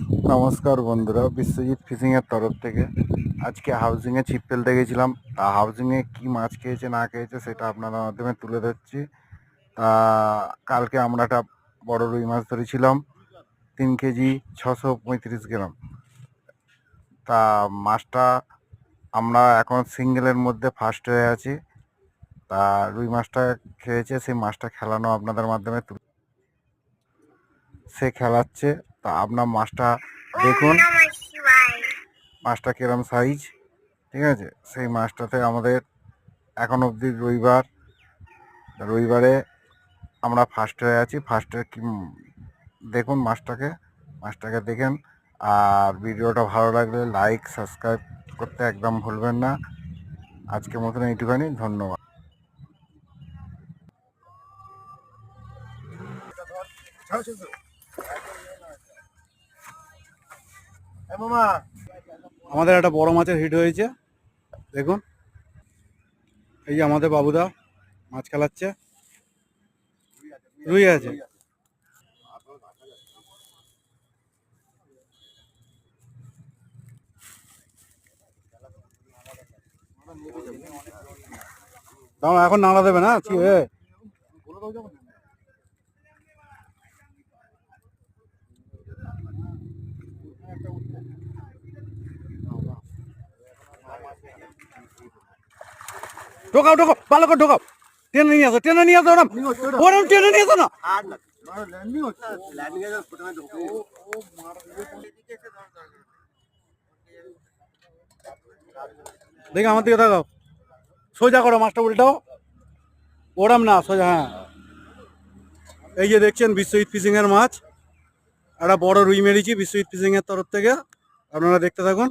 নমস্কার বন্ধুরা, বিশ্বজিৎ ফিশিংয়ের তরফ থেকে আজকে হাউজিংয়ে ছিপ ফেলতে গেছিলাম। তা হাউজিংয়ে কি মাছ খেয়েছে না খেয়েছে সেটা আপনাদের মাধ্যমে তুলে ধরছি। তা কালকে আমরা একটা বড় রুই মাছ ধরেছিলাম, 3 কেজি 635 গ্রাম। তা মাছটা আমরা এখন সিঙ্গেলের মধ্যে ফার্স্ট হয়ে আছি। তা রুই মাছটা খেয়েছে, সেই মাছটা খেলানো আপনাদের মাধ্যমে সে খেলাচ্ছে। তা আপনার মাছটা দেখুন, মাছটা কিরম সাইজ, ঠিক আছে। সেই মাছটাতে আমাদের এখন অবধি রবিবারে আমরা ফার্স্ট হয়ে আছি। ফার্স্টে কি দেখুন মাছটাকে দেখেন। আর ভিডিওটা ভালো লাগলে লাইক সাবস্ক্রাইব করতে একদম ভুলবেন না। আজকের মতন এইটুখানি, ধন্যবাদ। আমাদের একটা বড় মাছের হিট হয়েছে, দেখুন। এই যে আমাদের বাবুদা মাছ খেলাচ্ছে, রুই আছে। এখন নাড়া দেবে না, ঠিক আছে। ঢোকাও ভালো করে ঢোকাও, টেনে নিয়ে আসো না, ওরম টেনে নিয়ে আসো না। দেখি আমার দিকে তাকাও, সোজা করো, মাছটা উল্টাও, ওরম না, সোজা। হ্যাঁ, এই যে দেখছেন বিশ্বজিৎ ফিশিং এর মাছ, একটা বড় রুই মেরেছি বিশ্বজিৎ ফিশিং এর তরফ থেকে, আপনারা দেখতে থাকুন।